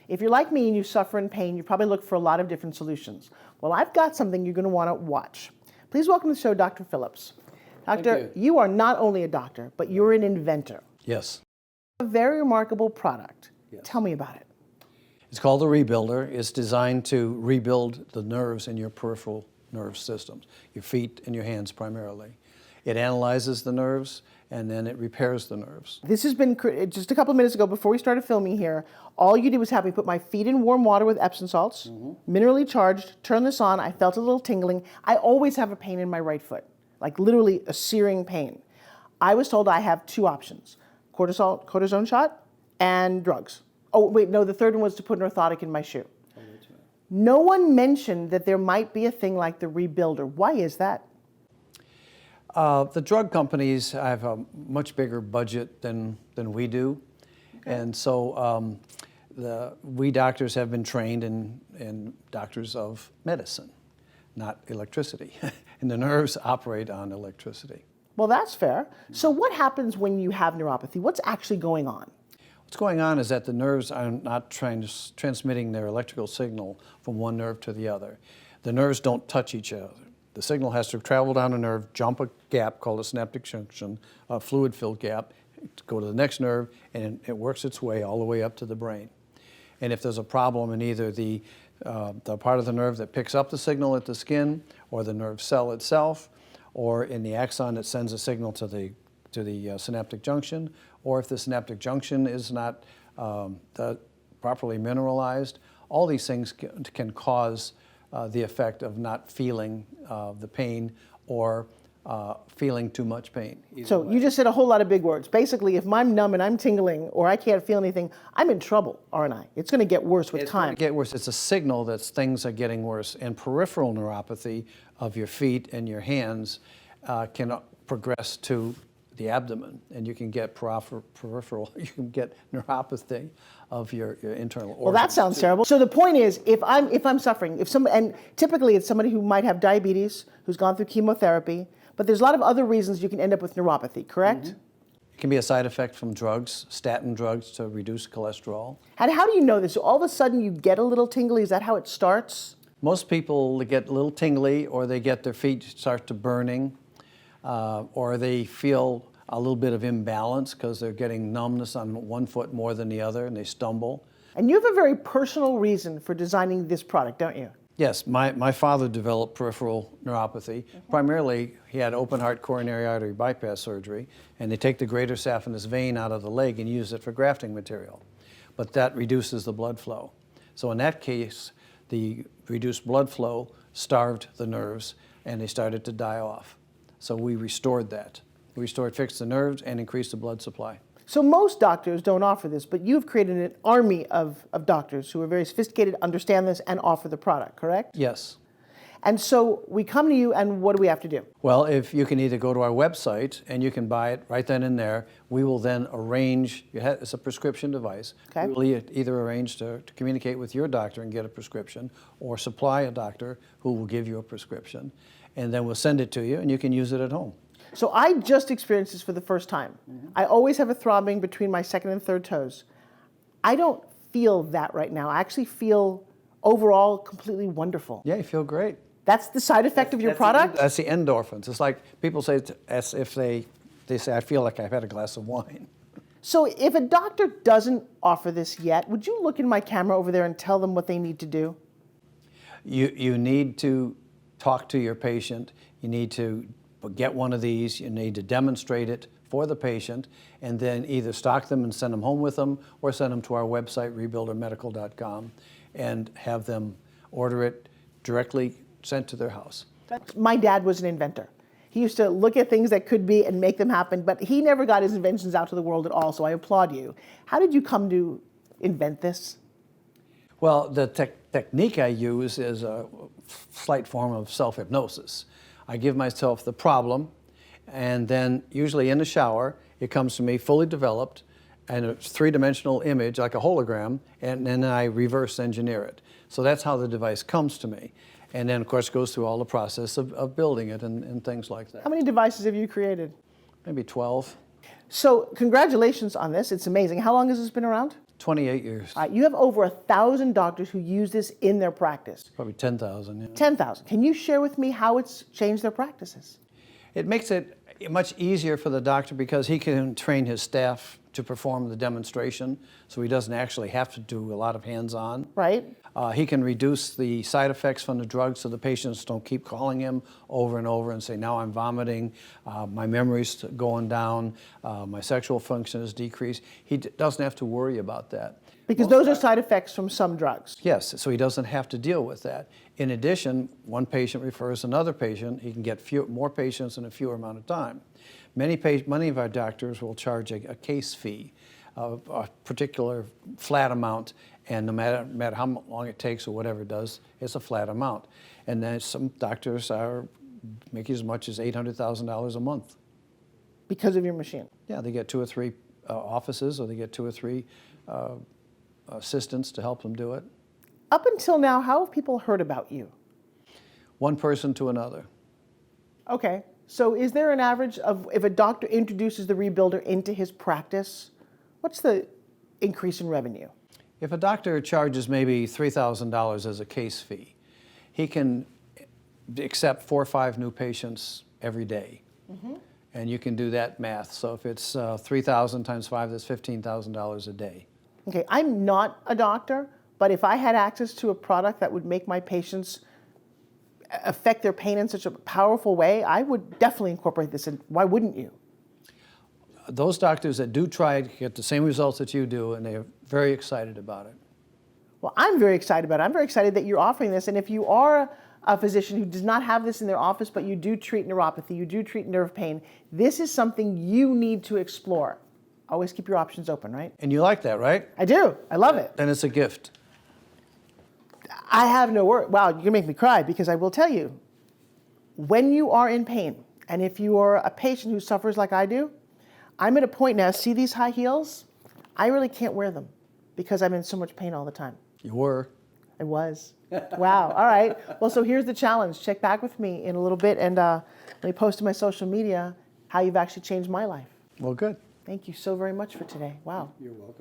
If you're like me and you suffer in pain, you probably look for a lot of different solutions. Well, I've got something you're going to want to watch. Please welcome to the show Dr. Phillips. Doctor, you are not only a doctor, but you're an inventor. Yes. A very remarkable product. Yes. Tell me about it. It's called the Rebuilder. It's designed to rebuild the nerves in your peripheral nerve systems, your feet and your hands primarily. It analyzes the nerves and then it repairs the nerves. This has been, just a couple of minutes ago before we started filming here, all you did was have me put my feet in warm water with Epsom salts, minerally charged, turn this on, I felt a little tingling. I always have a pain in my right foot, like literally a searing pain. I was told I have two options, cortisone shot and drugs. Oh, wait, no, the third one was to put an orthotic in my shoe. Oh, that's right. No one mentioned that there might be a thing like the Rebuilder. Why is that? The drug companies have a much bigger budget than we do. Okay. And so we doctors have been trained in doctors of medicine, not electricity. And the nerves operate on electricity. Well, that's fair. So what happens when you have neuropathy? What's actually going on? What's going on is that the nerves are not transmitting their electrical signal from one nerve to the other. The nerves don't touch each other. The signal has to travel down a nerve, jump a gap called a synaptic junction, a fluid-filled gap, go to the next nerve, and it works its way all the way up to the brain. And if there's a problem in either the part of the nerve that picks up the signal at the skin, or the nerve cell itself, or in the axon that sends a signal to the synaptic junction, or if the synaptic junction is not properly mineralized, all these things can cause the effect of not feeling the pain or feeling too much pain. So you just said a whole lot of big words. Basically, if I'm numb and I'm tingling or I can't feel anything, I'm in trouble, aren't I? It's going to get worse with time. It's going to get worse. It's a signal that things are getting worse. And peripheral neuropathy of your feet and your hands can progress to the abdomen, and you can get peripheral, you can get neuropathy of your internal organs. Well, that sounds terrible. So the point is, if I'm suffering, and typically it's somebody who might have diabetes, who's gone through chemotherapy, but there's a lot of other reasons you can end up with neuropathy, correct? It can be a side effect from drugs, statin drugs to reduce cholesterol. And how do you know this? So all of a sudden you get a little tingly, is that how it starts? Most people get a little tingly, or they get their feet start to burning, or they feel a little bit of imbalance because they're getting numbness on one foot more than the other, and they stumble. And you have a very personal reason for designing this product, don't you? Yes, my father developed peripheral neuropathy. Primarily, he had open heart coronary artery bypass surgery, and they take the greater saphenous vein out of the leg and use it for grafting material. But that reduces the blood flow. So in that case, the reduced blood flow starved the nerves, and they started to die off. So we restored that. We fixed the nerves and increased the blood supply. So most doctors don't offer this, but you've created an army of doctors who are very sophisticated, understand this, and offer the product, correct? Yes. And so we come to you, and what do we have to do? Well, if you can either go to our website and you can buy it right then and there, we will then arrange, it's a prescription device. Okay. We will either arrange to communicate with your doctor and get a prescription, or supply a doctor who will give you a prescription, and then we'll send it to you and you can use it at home. So I just experienced this for the first time. I always have a throbbing between my second and third toes. I don't feel that right now. I actually feel overall completely wonderful. Yeah, you feel great. That's the side effect of your product? That's the endorphins. It's like people say, as if they say, I feel like I've had a glass of wine. So if a doctor doesn't offer this yet, would you look in my camera over there and tell them what they need to do? You need to talk to your patient. You need to get one of these. You need to demonstrate it for the patient, and then either stock them and send them home with them, or send them to our website, rebuildermedical.com, and have them order it directly sent to their house. My dad was an inventor. He used to look at things that could be and make them happen, but he never got his inventions out to the world at all, so I applaud you. How did you come to invent this? Well, the technique I use is a slight form of self-hypnosis. I give myself the problem, and then usually in the shower, it comes to me fully developed, and a three-dimensional image, like a hologram, and then I reverse engineer it. So that's how the device comes to me. And then, of course, goes through all the process of building it and things like that. How many devices have you created? Maybe 12. So congratulations on this. It's amazing. How long has this been around? 28 years. You have over 1,000 doctors who use this in their practice. Probably 10,000. Yeah. 10,000. Can you share with me how it's changed their practices? It makes it much easier for the doctor because he can train his staff to perform the demonstration, so he doesn't actually have to do a lot of hands-on. Right. He can reduce the side effects from the drug so the patients don't keep calling him over and over and say, now I'm vomiting, my memory's going down, my sexual function is decreased. He doesn't have to worry about that. Because those are side effects from some drugs. Yes, so he doesn't have to deal with that. In addition, one patient refers another patient. He can get more patients in a fewer amount of time. Many of our doctors will charge a case fee, a particular flat amount, and no matter how long it takes or whatever it does, it's a flat amount. And then some doctors are making as much as $800,000 a month. Because of your machine. Yeah, they get 2 or 3 offices, or they get 2 or 3 assistants to help them do it. Up until now, how have people heard about you? One person to another. Okay, so is there an average of if a doctor introduces the Rebuilder into his practice, what's the increase in revenue? If a doctor charges maybe $3,000 as a case fee, he can accept 4 or 5 new patients every day. And you can do that math. So if it's 3,000 times 5, that's $15,000 a day. Okay, I'm not a doctor, but if I had access to a product that would make my patients affect their pain in such a powerful way, I would definitely incorporate this in. Why wouldn't you? Those doctors that do try it get the same results that you do, and they're very excited about it. Well, I'm very excited about it. I'm very excited that you're offering this. And if you are a physician who does not have this in their office, but you do treat neuropathy, you do treat nerve pain, this is something you need to explore. Always keep your options open, right? And you like that, right? I do. I love it. Then it's a gift. I have no word. Wow, you're going to make me cry because I will tell you, when you are in pain, and if you are a patient who suffers like I do, I'm at a point now, see these high heels? I really can't wear them because I'm in so much pain all the time. You were. I was. Wow. All right. Well, so here's the challenge. Check back with me in a little bit and let me post to my social media how you've actually changed my life. Well, good. Thank you so very much for today. Wow. You're welcome.